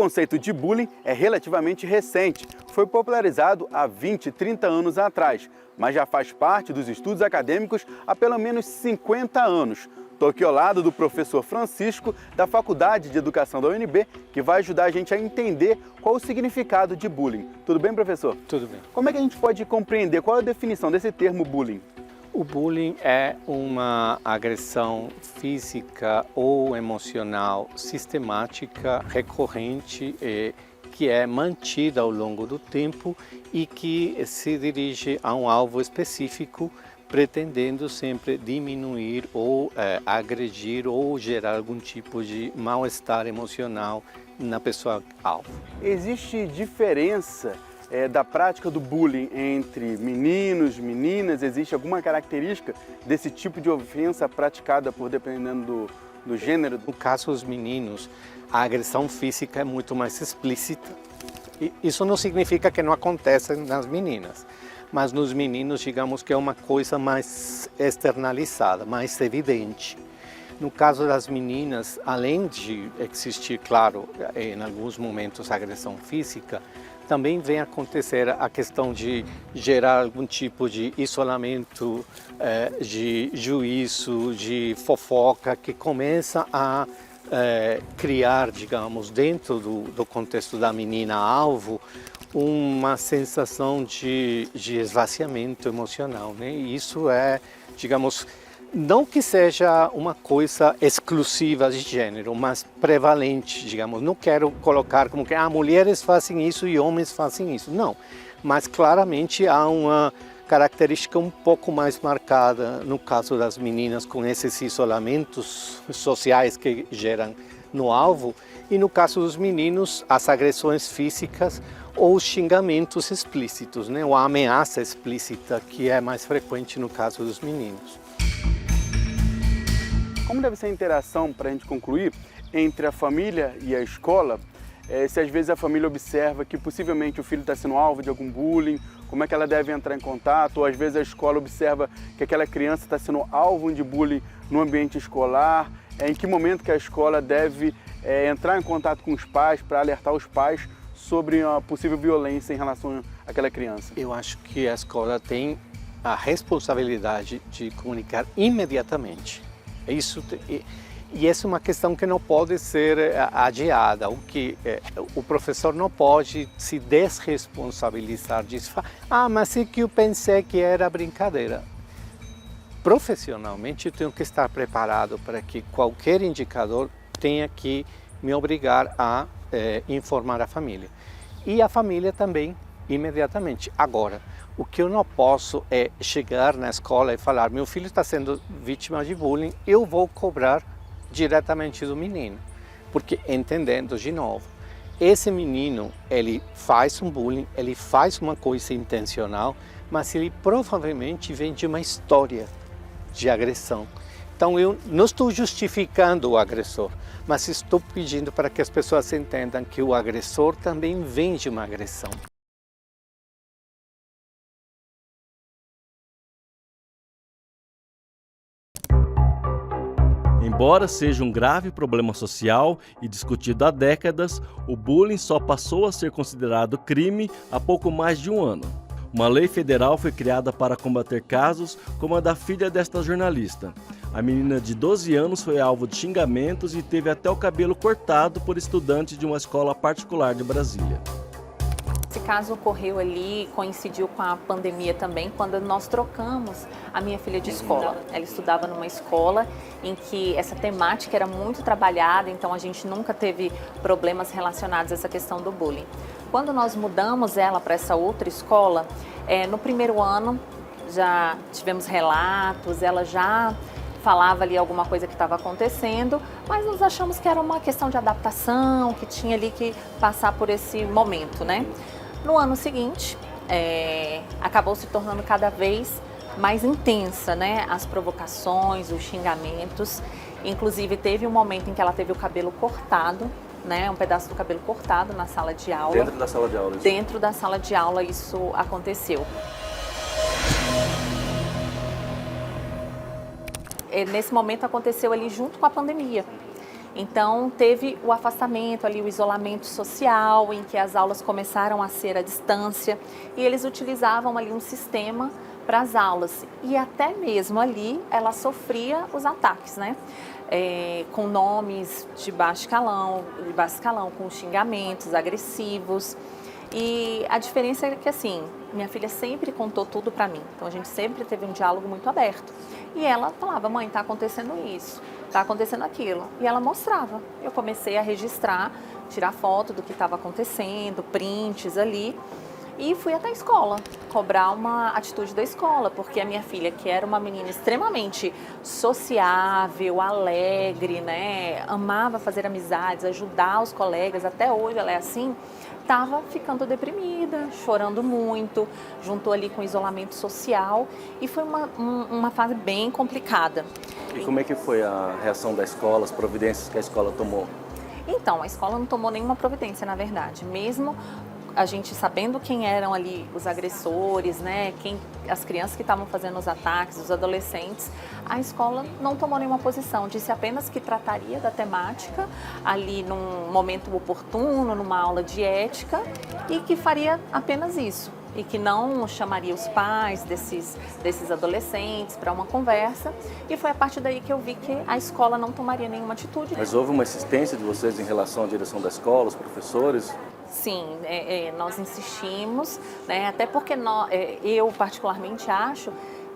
conceito de bullying é relativamente recente, foi popularizado há 20, 30 anos atrás, mas já faz parte dos estudos acadêmicos há pelo menos 50 anos. Estou aqui ao lado do professor Francisco, da Faculdade de Educação da UNB, que vai ajudar a gente a entender qual o significado de bullying. Tudo bem, professor? Tudo bem. Como é que a gente pode compreender qual é a definição desse termo bullying? O bullying é uma agressão física ou emocional sistemática, recorrente, que é mantida ao longo do tempo e que se dirige a um alvo específico, pretendendo sempre diminuir ou agredir ou gerar algum tipo de mal-estar emocional na pessoa alvo. Existe diferença da prática do bullying entre meninos, meninas? Existe alguma característica desse tipo de ofensa praticada por dependendo do gênero? No caso dos meninos, a agressão física é muito mais explícita. E isso não significa que não aconteça nas meninas, mas nos meninos, digamos que é uma coisa mais externalizada, mais evidente. No caso das meninas, além de existir, claro, em alguns momentos agressão física, também vem acontecer a questão de gerar algum tipo de isolamento, de juízo, de fofoca, que começa a criar, digamos, dentro do contexto da menina-alvo, uma sensação de esvaziamento emocional, né? E isso é, digamos, não que seja uma coisa exclusiva de gênero, mas prevalente, digamos. Não quero colocar como que mulheres fazem isso e homens fazem isso. Não, mas claramente há uma característica um pouco mais marcada no caso das meninas, com esses isolamentos sociais que geram no alvo, e no caso dos meninos, as agressões físicas ou os xingamentos explícitos, né? Ou a ameaça explícita, que é mais frequente no caso dos meninos. Como deve ser a interação, para a gente concluir, entre a família e a escola? Se às vezes a família observa que possivelmente o filho está sendo alvo de algum bullying, como é que ela deve entrar em contato? Ou às vezes a escola observa que aquela criança está sendo alvo de bullying no ambiente escolar. Em que momento que a escola deve entrar em contato com os pais para alertar os pais sobre a possível violência em relação àquela criança? Eu acho que a escola tem a responsabilidade de comunicar imediatamente. E essa é uma questão que não pode ser adiada. O professor não pode se desresponsabilizar disso. Mas é que eu pensei que era brincadeira. Profissionalmente, eu tenho que estar preparado para que qualquer indicador tenha que me obrigar a informar a família. E a família também, imediatamente. Agora, o que eu não posso é chegar na escola e falar: meu filho está sendo vítima de bullying, eu vou cobrar diretamente do menino. Porque, entendendo de novo, esse menino, ele faz um bullying, ele faz uma coisa intencional, mas ele provavelmente vem de uma história de agressão. Então eu não estou justificando o agressor, mas estou pedindo para que as pessoas entendam que o agressor também vem de uma agressão. Embora seja um grave problema social e discutido há décadas, o bullying só passou a ser considerado crime há pouco mais de um ano. Uma lei federal foi criada para combater casos como a da filha desta jornalista. A menina de 12 anos foi alvo de xingamentos e teve até o cabelo cortado por estudantes de uma escola particular de Brasília. Esse caso ocorreu ali, coincidiu com a pandemia também, quando nós trocamos a minha filha de escola. Ela estudava numa escola em que essa temática era muito trabalhada, então a gente nunca teve problemas relacionados a essa questão do bullying. Quando nós mudamos ela para essa outra escola, no primeiro ano já tivemos relatos, ela já falava ali alguma coisa que estava acontecendo, mas nós achamos que era uma questão de adaptação, que tinha ali que passar por esse momento, né? No ano seguinte, acabou se tornando cada vez mais intensa, né? As provocações, os xingamentos. Inclusive, teve um momento em que ela teve o cabelo cortado, né? Um pedaço do cabelo cortado na sala de aula. Dentro da sala de aula? Isso. Dentro da sala de aula isso aconteceu. Nesse momento aconteceu ali junto com a pandemia. Então teve o afastamento ali, o isolamento social, em que as aulas começaram a ser à distância e eles utilizavam ali um sistema para as aulas e até mesmo ali ela sofria os ataques, né? Com nomes de baixo escalão, com xingamentos agressivos. E a diferença é que, assim, minha filha sempre contou tudo para mim. Então, a gente sempre teve um diálogo muito aberto. E ela falava, mãe, tá acontecendo isso, tá acontecendo aquilo. E ela mostrava. Eu comecei a registrar, tirar foto do que estava acontecendo, prints ali. E fui até a escola, cobrar uma atitude da escola, porque a minha filha, que era uma menina extremamente sociável, alegre, né, amava fazer amizades, ajudar os colegas, até hoje ela é assim, estava ficando deprimida, chorando muito, juntou ali com o isolamento social e foi uma fase bem complicada. E como é que foi a reação da escola, as providências que a escola tomou? Então, a escola não tomou nenhuma providência, na verdade, mesmo a gente sabendo quem eram ali os agressores, né, as crianças que estavam fazendo os ataques, os adolescentes, a escola não tomou nenhuma posição, disse apenas que trataria da temática ali num momento oportuno, numa aula de ética e que faria apenas isso. E que não chamaria os pais desses adolescentes para uma conversa. E foi a partir daí que eu vi que a escola não tomaria nenhuma atitude. Mas houve uma insistência de vocês em relação à direção da escola, os professores? Sim, nós insistimos, né, até porque eu particularmente acho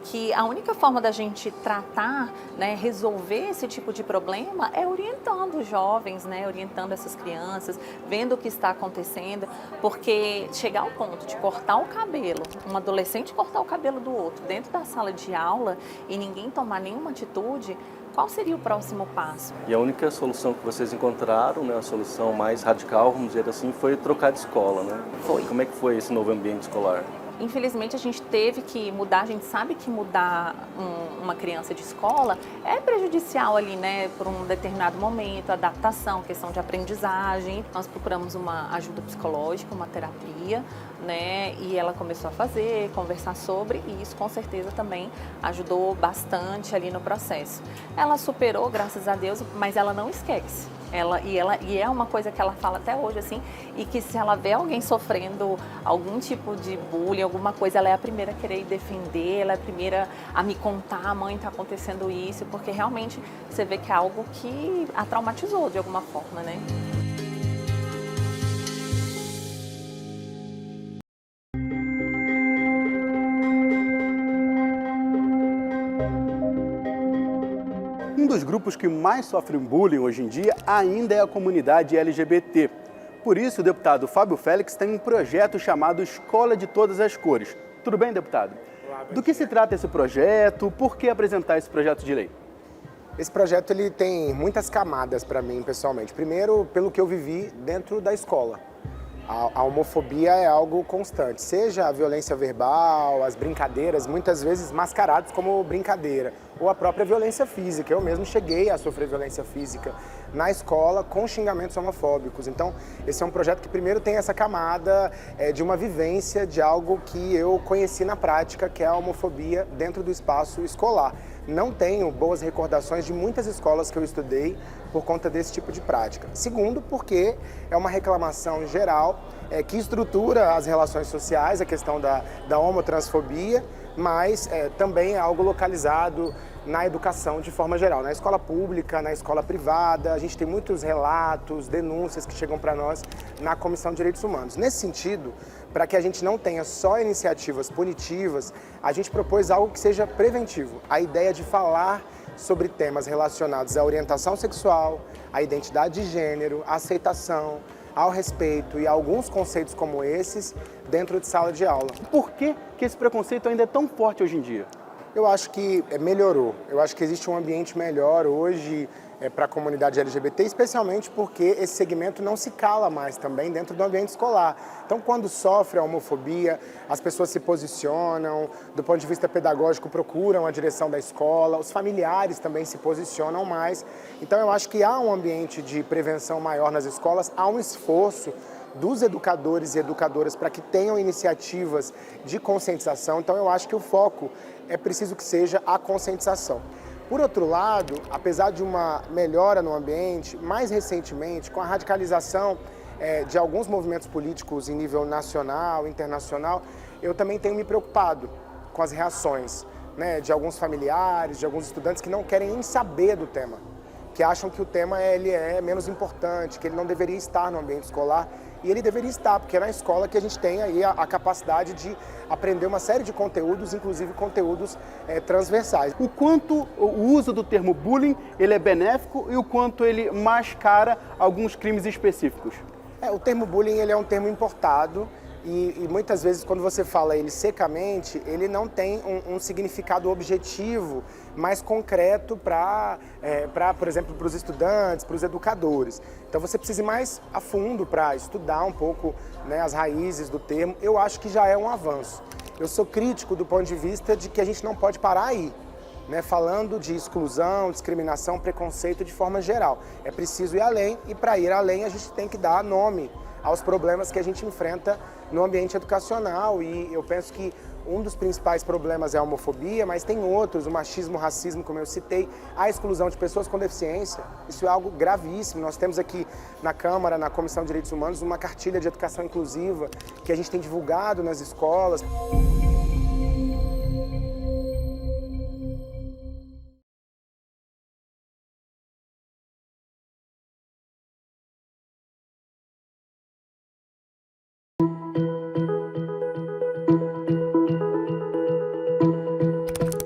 que a única forma da gente tratar, né, resolver esse tipo de problema é orientando os jovens, né, orientando essas crianças, vendo o que está acontecendo, porque chegar ao ponto de cortar o cabelo, um adolescente cortar o cabelo do outro dentro da sala de aula e ninguém tomar nenhuma atitude, qual seria o próximo passo? E a única solução que vocês encontraram, né, a solução mais radical, vamos dizer assim, foi trocar de escola, né? Foi. Como é que foi esse novo ambiente escolar? Infelizmente, a gente teve que mudar, a gente sabe que mudar uma criança de escola é prejudicial ali, né, por um determinado momento, adaptação, questão de aprendizagem. Nós procuramos uma ajuda psicológica, uma terapia, né, e ela começou a fazer, conversar sobre, e isso com certeza também ajudou bastante ali no processo. Ela superou, graças a Deus, mas ela não esquece. E é uma coisa que ela fala até hoje, assim, e que se ela vê alguém sofrendo algum tipo de bullying, alguma coisa, ela é a primeira a querer defender, ela é a primeira a me contar, mãe, tá acontecendo isso, porque realmente você vê que é algo que a traumatizou de alguma forma, né? Um dos grupos que mais sofrem bullying hoje em dia ainda é a comunidade LGBT. Por isso, o deputado Fábio Félix tem um projeto chamado Escola de Todas as Cores. Tudo bem, deputado? Olá, Do que se trata esse projeto? Por que apresentar esse projeto de lei? Esse projeto ele tem muitas camadas para mim, pessoalmente. Primeiro, pelo que eu vivi dentro da escola. A homofobia é algo constante, seja a violência verbal, as brincadeiras, muitas vezes mascaradas como brincadeira, ou a própria violência física. Eu mesmo cheguei a sofrer violência física na escola com xingamentos homofóbicos. Então, esse é um projeto que primeiro tem essa camada de uma vivência de algo que eu conheci na prática, que é a homofobia dentro do espaço escolar. Não tenho boas recordações de muitas escolas que eu estudei por conta desse tipo de prática. Segundo, porque é uma reclamação geral que estrutura as relações sociais, a questão da homotransfobia, mas também é algo localizado na educação de forma geral, na escola pública, na escola privada. A gente tem muitos relatos, denúncias que chegam para nós na Comissão de Direitos Humanos. Nesse sentido, para que a gente não tenha só iniciativas punitivas, a gente propôs algo que seja preventivo. A ideia de falar sobre temas relacionados à orientação sexual, à identidade de gênero, à aceitação, ao respeito e a alguns conceitos como esses dentro de sala de aula. Por que esse preconceito ainda é tão forte hoje em dia? Eu acho que melhorou. Eu acho que existe um ambiente melhor hoje para a comunidade LGBT, especialmente porque esse segmento não se cala mais também dentro do ambiente escolar. Então, quando sofre a homofobia, as pessoas se posicionam, do ponto de vista pedagógico, procuram a direção da escola, os familiares também se posicionam mais. Então, eu acho que há um ambiente de prevenção maior nas escolas, há um esforço dos educadores e educadoras para que tenham iniciativas de conscientização. Então, eu acho que o foco é preciso que seja a conscientização. Por outro lado, apesar de uma melhora no ambiente, mais recentemente, com a radicalização de alguns movimentos políticos em nível nacional, internacional, eu também tenho me preocupado com as reações, né, de alguns familiares, de alguns estudantes que não querem nem saber do tema, que acham que o tema ele é menos importante, que ele não deveria estar no ambiente escolar. E ele deveria estar, porque é na escola que a gente tem aí a capacidade de aprender uma série de conteúdos, inclusive conteúdos transversais. O quanto o uso do termo bullying ele é benéfico e o quanto ele mascara alguns crimes específicos? O termo bullying ele é um termo importado e muitas vezes quando você fala ele secamente, ele não tem um significado objetivo mais concreto para, por exemplo, para os estudantes, para os educadores. Então você precisa ir mais a fundo para estudar um pouco, né, as raízes do termo. Eu acho que já é um avanço. Eu sou crítico do ponto de vista de que a gente não pode parar aí, né, falando de exclusão, discriminação, preconceito de forma geral. É preciso ir além e para ir além a gente tem que dar nome aos problemas que a gente enfrenta no ambiente educacional e eu penso que um dos principais problemas é a homofobia, mas tem outros, o machismo, o racismo, como eu citei, a exclusão de pessoas com deficiência. Isso é algo gravíssimo. Nós temos aqui na Câmara, na Comissão de Direitos Humanos, uma cartilha de educação inclusiva que a gente tem divulgado nas escolas.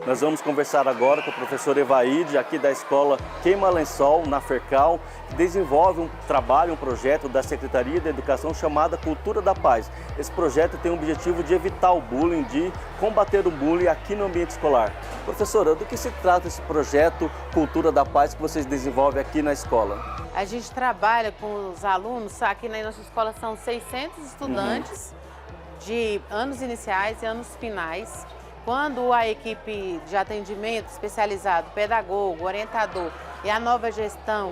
Nós vamos conversar agora com o professor Evaide, aqui da escola Queima Lençol, na Fercal, que desenvolve um trabalho, um projeto da Secretaria de Educação chamado Cultura da Paz. Esse projeto tem o objetivo de evitar o bullying, de combater o bullying aqui no ambiente escolar. Professora, do que se trata esse projeto Cultura da Paz que vocês desenvolvem aqui na escola? A gente trabalha com os alunos, aqui na nossa escola são 600 estudantes de anos iniciais e anos finais. Quando a equipe de atendimento especializado, pedagogo, orientador e a nova gestão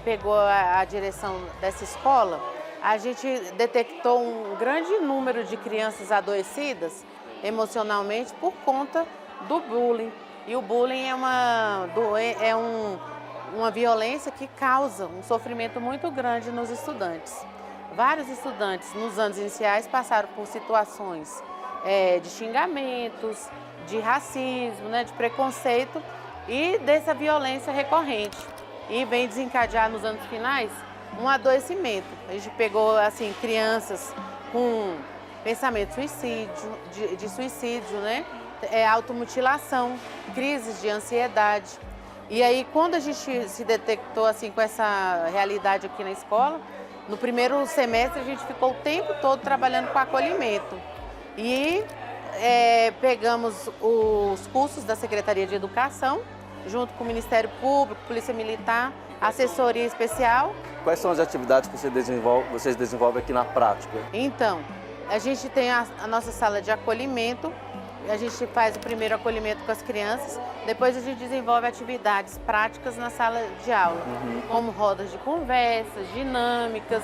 pegou a direção dessa escola, a gente detectou um grande número de crianças adoecidas emocionalmente por conta do bullying. E o bullying é uma violência que causa um sofrimento muito grande nos estudantes. Vários estudantes nos anos iniciais passaram por situações de xingamentos, de racismo, né, de preconceito e dessa violência recorrente. E vem desencadear nos anos finais um adoecimento. A gente pegou assim, crianças com pensamento de suicídio, né, automutilação, crises de ansiedade. E aí, quando a gente se detectou assim, com essa realidade aqui na escola, no primeiro semestre a gente ficou o tempo todo trabalhando com acolhimento. E pegamos os cursos da Secretaria de Educação, junto com o Ministério Público, Polícia Militar, assessoria especial. Quais são as atividades que vocês desenvolvem aqui na prática? Então, a gente tem a nossa sala de acolhimento, a gente faz o primeiro acolhimento com as crianças, depois a gente desenvolve atividades práticas na sala de aula, como rodas de conversas, dinâmicas,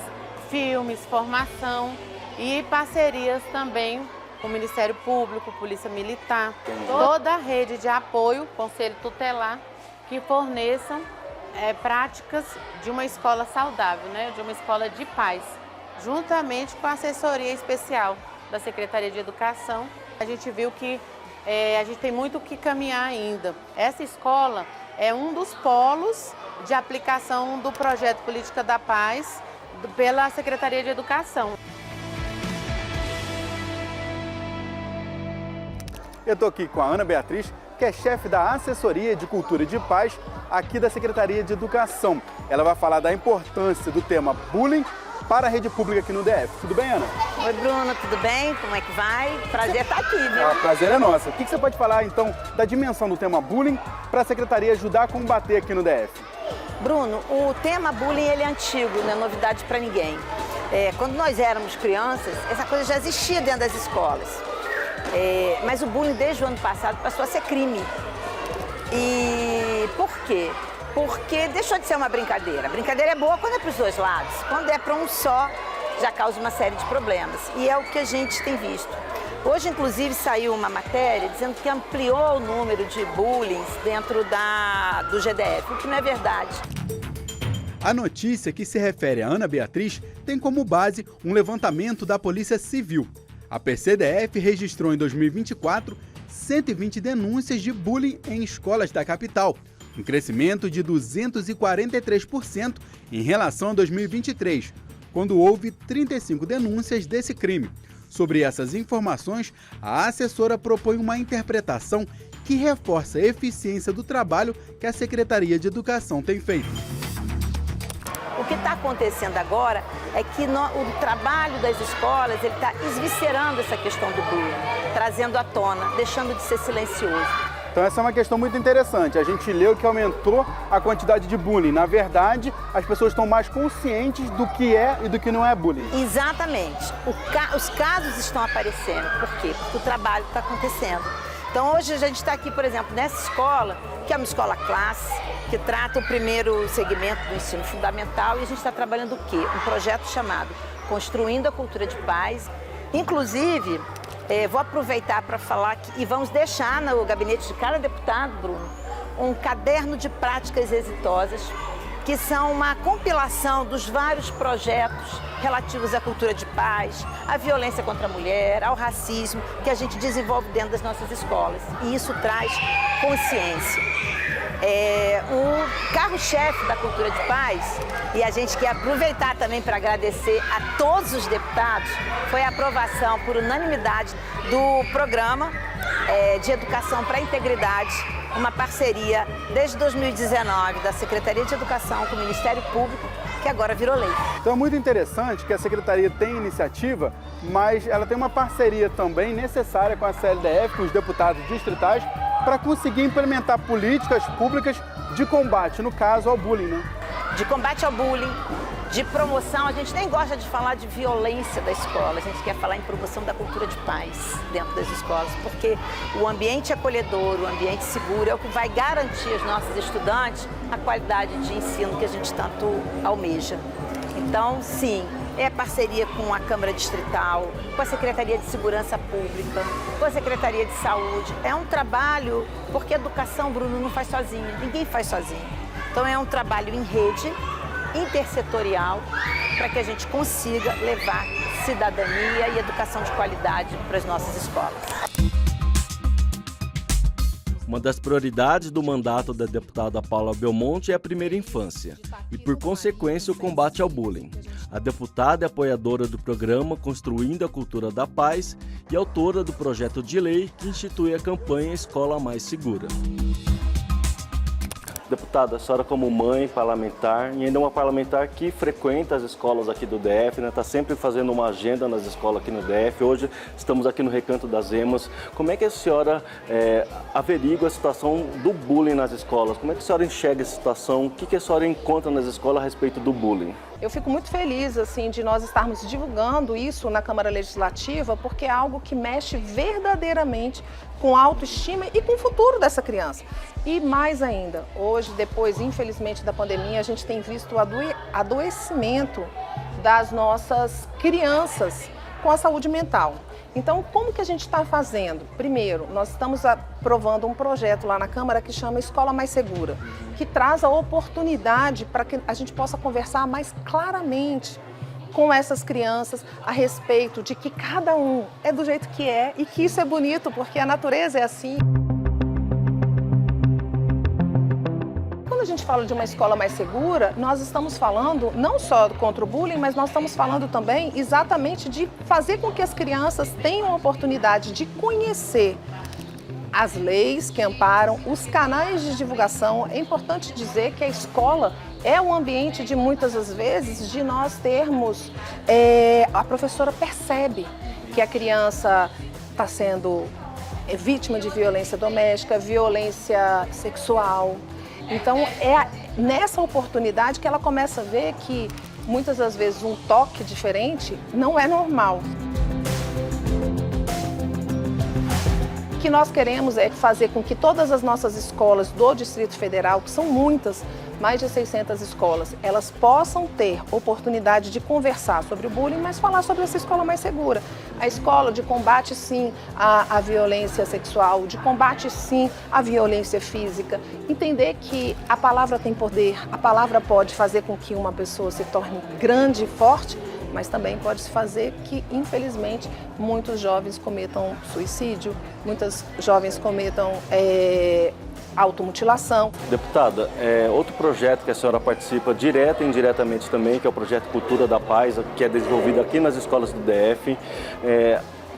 filmes, formação e parcerias também com o Ministério Público, Polícia Militar, toda a rede de apoio, Conselho Tutelar, que forneçam práticas de uma escola saudável, né? De uma escola de paz, juntamente com a assessoria especial da Secretaria de Educação. A gente viu que a gente tem muito o que caminhar ainda. Essa escola é um dos polos de aplicação do projeto Política da Paz pela Secretaria de Educação. Eu estou aqui com a Ana Beatriz, que é chefe da Assessoria de Cultura e de Paz aqui da Secretaria de Educação. Ela vai falar da importância do tema bullying para a rede pública aqui no DF. Tudo bem, Ana? Oi, Bruno, tudo bem? Como é que vai? Prazer estar aqui, viu? O prazer é nosso. O que você pode falar, então, da dimensão do tema bullying para a Secretaria ajudar a combater aqui no DF? Bruno, o tema bullying ele é antigo, não é novidade para ninguém. Quando nós éramos crianças, essa coisa já existia dentro das escolas. Mas o bullying, desde o ano passado, passou a ser crime. E por quê? Porque deixou de ser uma brincadeira. A brincadeira é boa quando é para os dois lados. Quando é para um só, já causa uma série de problemas. E é o que a gente tem visto. Hoje, inclusive, saiu uma matéria dizendo que ampliou o número de bullying dentro do GDF, o que não é verdade. A notícia que se refere a Ana Beatriz tem como base um levantamento da Polícia Civil. A PCDF registrou em 2024 120 denúncias de bullying em escolas da capital, um crescimento de 243% em relação a 2023, quando houve 35 denúncias desse crime. Sobre essas informações, a assessora propõe uma interpretação que reforça a eficiência do trabalho que a Secretaria de Educação tem feito. O que está acontecendo agora é que o trabalho das escolas está esviscerando essa questão do bullying, trazendo à tona, deixando de ser silencioso. Então essa é uma questão muito interessante. A gente leu que aumentou a quantidade de bullying. Na verdade, as pessoas estão mais conscientes do que é e do que não é bullying. Exatamente. Os casos estão aparecendo. Por quê? Porque o trabalho está acontecendo. Então hoje a gente está aqui, por exemplo, nessa escola, que é uma escola classe, que trata o primeiro segmento do ensino fundamental, e a gente está trabalhando o quê? Um projeto chamado Construindo a Cultura de Paz. Inclusive, vou aproveitar para falar e vamos deixar no gabinete de cada deputado, Bruno, um caderno de práticas exitosas, que são uma compilação dos vários projetos relativos à cultura de paz, à violência contra a mulher, ao racismo, que a gente desenvolve dentro das nossas escolas. E isso traz consciência. O carro-chefe da cultura de paz, e a gente quer aproveitar também para agradecer a todos os deputados, foi a aprovação por unanimidade do programa de Educação para a Integridade, uma parceria desde 2019 da Secretaria de Educação com o Ministério Público, que agora virou lei. Então é muito interessante que a Secretaria tem iniciativa, mas ela tem uma parceria também necessária com a CLDF, com os deputados distritais, para conseguir implementar políticas públicas de combate, no caso, ao bullying, né? De combate ao bullying, de promoção. A gente nem gosta de falar de violência da escola, a gente quer falar em promoção da cultura de paz dentro das escolas, porque o ambiente acolhedor, o ambiente seguro é o que vai garantir aos nossos estudantes a qualidade de ensino que a gente tanto almeja. Então, sim, é parceria com a Câmara Distrital, com a Secretaria de Segurança Pública, com a Secretaria de Saúde. É um trabalho, porque a educação, Bruno, não faz sozinho, ninguém faz sozinho. Então é um trabalho em rede, intersetorial, para que a gente consiga levar cidadania e educação de qualidade para as nossas escolas. Uma das prioridades do mandato da deputada Paula Belmonte é a primeira infância e, por consequência, o combate ao bullying. A deputada é apoiadora do programa Construindo a Cultura da Paz e autora do projeto de lei que institui a campanha Escola Mais Segura. Deputada, a senhora como mãe parlamentar e ainda uma parlamentar que frequenta as escolas aqui do DF, né? Está sempre fazendo uma agenda nas escolas aqui no DF. Hoje estamos aqui no Recanto das Emas. Como é que a senhora averigua a situação do bullying nas escolas? Como é que a senhora enxerga essa situação? O que a senhora encontra nas escolas a respeito do bullying? Eu fico muito feliz assim, de nós estarmos divulgando isso na Câmara Legislativa, porque é algo que mexe verdadeiramente com a autoestima e com o futuro dessa criança. E mais ainda, hoje, depois, infelizmente, da pandemia, a gente tem visto o adoecimento das nossas crianças com a saúde mental. Então, como que a gente está fazendo? Primeiro, nós estamos aprovando um projeto lá na Câmara que chama Escola Mais Segura, que traz a oportunidade para que a gente possa conversar mais claramente com essas crianças a respeito de que cada um é do jeito que é e que isso é bonito, porque a natureza é assim. Quando a gente fala de uma escola mais segura, nós estamos falando não só contra o bullying, mas nós estamos falando também exatamente de fazer com que as crianças tenham a oportunidade de conhecer as leis que amparam, os canais de divulgação. É importante dizer que a escola é um ambiente de muitas das vezes de nós termos, a professora percebe que a criança está sendo vítima de violência doméstica, violência sexual. Então é nessa oportunidade que ela começa a ver que muitas das vezes um toque diferente não é normal. O que nós queremos é fazer com que todas as nossas escolas do Distrito Federal, que são muitas, mais de 600 escolas, elas possam ter oportunidade de conversar sobre o bullying, mas falar sobre essa escola mais segura. A escola de combate, sim, à violência sexual, de combate, sim, à violência física. Entender que a palavra tem poder, a palavra pode fazer com que uma pessoa se torne grande e forte, mas também pode fazer que, infelizmente, muitos jovens cometam suicídio, muitas jovens cometam automutilação. Deputada, outro projeto que a senhora participa direta e indiretamente também, que é o projeto Cultura da Paz, que é desenvolvido aqui nas escolas do DF.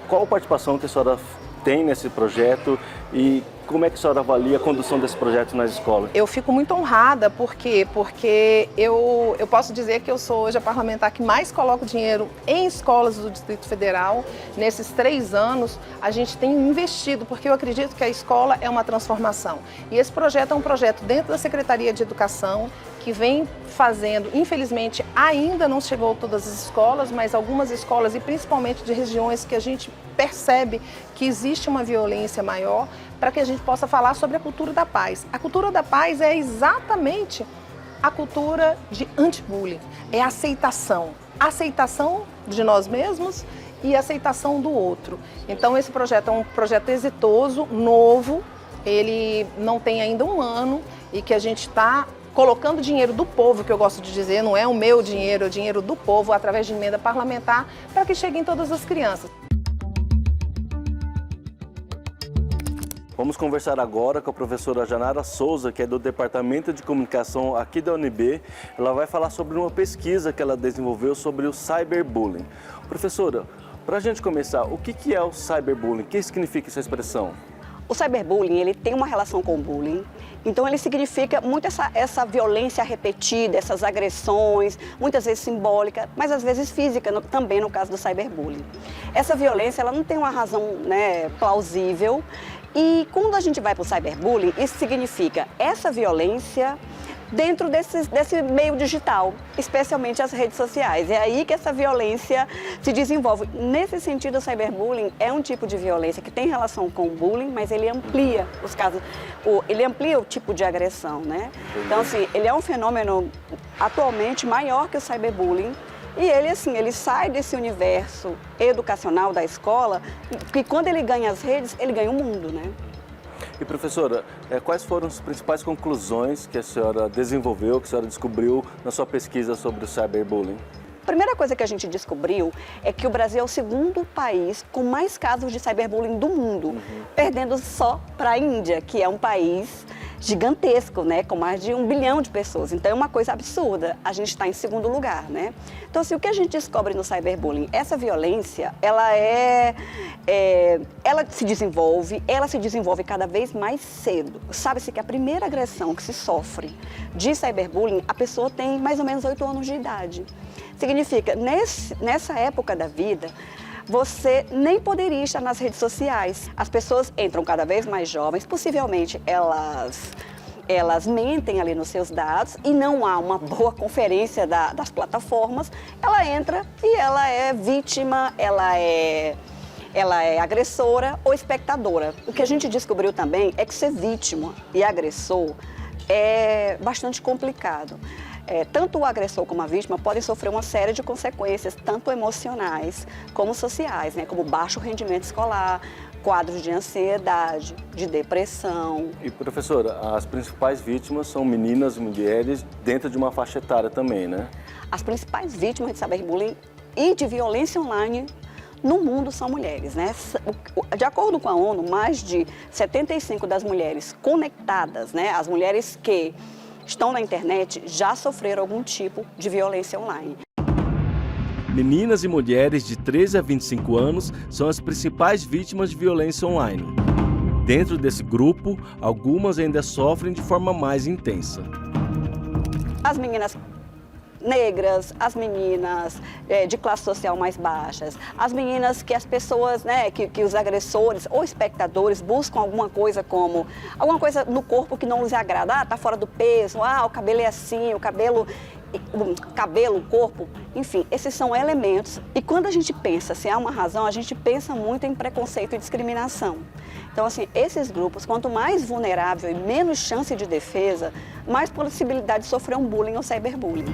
Qual a participação que a senhora tem nesse projeto e como é que a senhora avalia a condução desse projeto nas escolas? Eu fico muito honrada, por quê? Porque eu posso dizer que eu sou hoje a parlamentar que mais coloca dinheiro em escolas do Distrito Federal. Nesses 3 anos, a gente tem investido, porque eu acredito que a escola é uma transformação. E esse projeto é um projeto dentro da Secretaria de Educação, que vem fazendo, infelizmente, ainda não chegou a todas as escolas, mas algumas escolas, e principalmente de regiões que a gente percebe que existe uma violência maior, para que a gente possa falar sobre a cultura da paz. A cultura da paz é exatamente a cultura de anti-bullying, é a aceitação. Aceitação de nós mesmos e aceitação do outro. Então esse projeto é um projeto exitoso, novo, ele não tem ainda 1 ano e que a gente está colocando dinheiro do povo, que eu gosto de dizer, não é o meu dinheiro, é o dinheiro do povo, através de emenda parlamentar, para que cheguem todas as crianças. Vamos conversar agora com a professora Janara Souza, que é do Departamento de Comunicação aqui da UNB. Ela vai falar sobre uma pesquisa que ela desenvolveu sobre o cyberbullying. Professora, para a gente começar, o que é o cyberbullying? O que significa essa expressão? O cyberbullying, ele tem uma relação com o bullying, então ele significa muito essa violência repetida, essas agressões, muitas vezes simbólica, mas às vezes física, também no caso do cyberbullying. Essa violência, ela não tem uma razão, né, plausível, e quando a gente vai para o cyberbullying, isso significa essa violência dentro desse meio digital, especialmente as redes sociais. É aí que essa violência se desenvolve. Nesse sentido, o cyberbullying é um tipo de violência que tem relação com o bullying, mas ele amplia os casos, ele amplia o tipo de agressão, né? Então, assim, ele é um fenômeno atualmente maior que o cyberbullying. E ele, assim, ele sai desse universo educacional da escola, que quando ele ganha as redes, ele ganha o mundo, né? E professora, quais foram as principais conclusões que a senhora desenvolveu, que a senhora descobriu na sua pesquisa sobre o cyberbullying? A primeira coisa que a gente descobriu é que o Brasil é o 2º país com mais casos de cyberbullying do mundo, perdendo só para a Índia, que é um país gigantesco, né, com mais de 1 bilhão de pessoas. Então é uma coisa absurda, a gente está em 2º lugar, né? Então, assim, o que a gente descobre no cyberbullying? Essa violência, ela se desenvolve cada vez mais cedo. Sabe-se que a primeira agressão que se sofre de cyberbullying, a pessoa tem mais ou menos 8 anos de idade. Significa, nessa época da vida, você nem poderia estar nas redes sociais. As pessoas entram cada vez mais jovens, possivelmente elas mentem ali nos seus dados e não há uma boa conferência das plataformas. Ela entra e ela é vítima, ela é agressora ou espectadora. O que a gente descobriu também é que ser vítima e agressor é bastante complicado. Tanto o agressor como a vítima podem sofrer uma série de consequências, tanto emocionais como sociais, né? Como baixo rendimento escolar, quadros de ansiedade, de depressão. E professora, as principais vítimas são meninas e mulheres dentro de uma faixa etária também, né? As principais vítimas de cyberbullying e de violência online no mundo são mulheres, né? De acordo com a ONU, mais de 75% das mulheres conectadas, né? As mulheres que estão na internet já sofreram algum tipo de violência online. Meninas e mulheres de 13 a 25 anos são as principais vítimas de violência online. Dentro desse grupo, algumas ainda sofrem de forma mais intensa. As meninas negras, as meninas de classe social mais baixas, as meninas que as pessoas, né, que os agressores ou espectadores buscam alguma coisa no corpo que não lhes agrada, tá fora do peso, o cabelo é assim, o cabelo... cabelo, corpo, enfim, esses são elementos. E quando a gente pensa se há uma razão, a gente pensa muito em preconceito e discriminação. Então, assim, esses grupos, quanto mais vulnerável e menos chance de defesa, mais possibilidade de sofrer um bullying ou cyberbullying.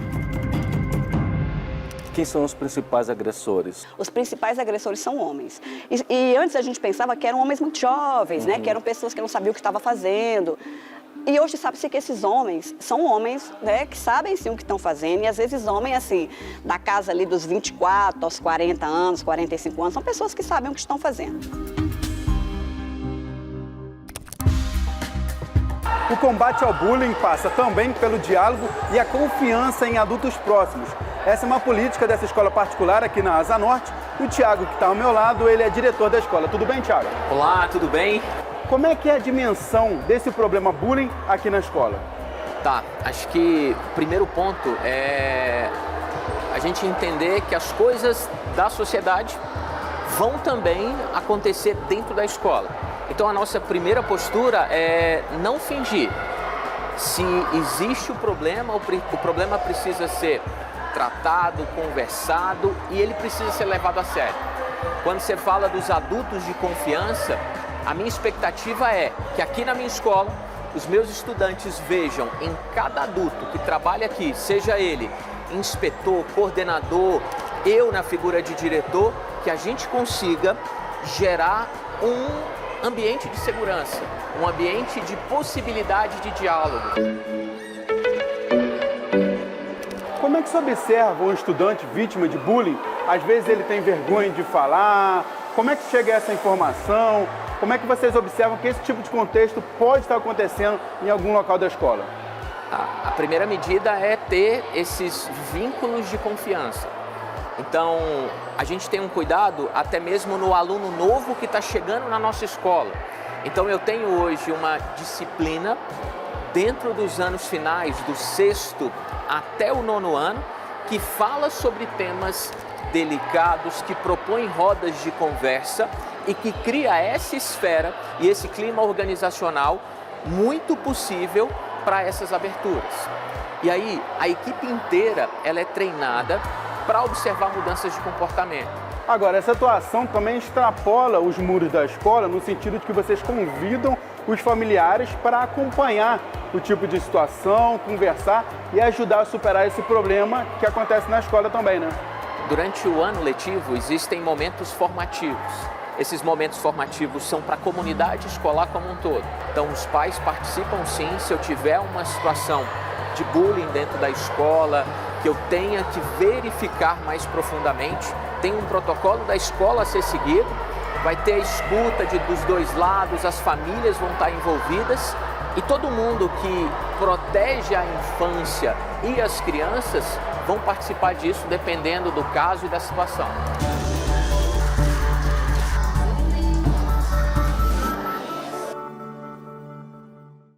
Quem são os principais agressores? Os principais agressores são homens. E antes a gente pensava que eram homens muito jovens, né? Que eram pessoas que não sabiam o que estavam fazendo. E hoje sabe-se que esses homens são homens, né, que sabem sim o que estão fazendo. E às vezes homens, assim, da casa ali dos 24 aos 40 anos, 45 anos, são pessoas que sabem o que estão fazendo. O combate ao bullying passa também pelo diálogo e a confiança em adultos próximos. Essa é uma política dessa escola particular aqui na Asa Norte. O Thiago, que está ao meu lado, ele é diretor da escola. Tudo bem, Thiago? Olá, tudo bem? Como é que é a dimensão desse problema bullying aqui na escola? Tá, acho que o primeiro ponto é a gente entender que as coisas da sociedade vão também acontecer dentro da escola. Então a nossa primeira postura é não fingir. Se existe o problema precisa ser tratado, conversado e ele precisa ser levado a sério. Quando você fala dos adultos de confiança, a minha expectativa é que aqui na minha escola, os meus estudantes vejam em cada adulto que trabalha aqui, seja ele inspetor, coordenador, eu na figura de diretor, que a gente consiga gerar um ambiente de segurança, um ambiente de possibilidade de diálogo. Como é que você observa um estudante vítima de bullying? Às vezes ele tem vergonha de falar. Como é que chega essa informação? Como é que vocês observam que esse tipo de contexto pode estar acontecendo em algum local da escola? A primeira medida é ter esses vínculos de confiança. Então, a gente tem um cuidado até mesmo no aluno novo que está chegando na nossa escola. Então, eu tenho hoje uma disciplina dentro dos anos finais, do 6º até o 9º ano, que fala sobre temas delicados, que propõe rodas de conversa e que cria essa esfera e esse clima organizacional muito possível para essas aberturas. E aí, a equipe inteira ela é treinada para observar mudanças de comportamento. Agora, essa atuação também extrapola os muros da escola no sentido de que vocês convidam os familiares para acompanhar o tipo de situação, conversar e ajudar a superar esse problema que acontece na escola também, né? Durante o ano letivo existem momentos formativos. Esses momentos formativos são para a comunidade escolar como um todo. Então os pais participam sim, se eu tiver uma situação de bullying dentro da escola, que eu tenha que verificar mais profundamente, tem um protocolo da escola a ser seguido, vai ter a escuta dos dois lados, as famílias vão estar envolvidas e todo mundo que protege a infância e as crianças vão participar disso dependendo do caso e da situação.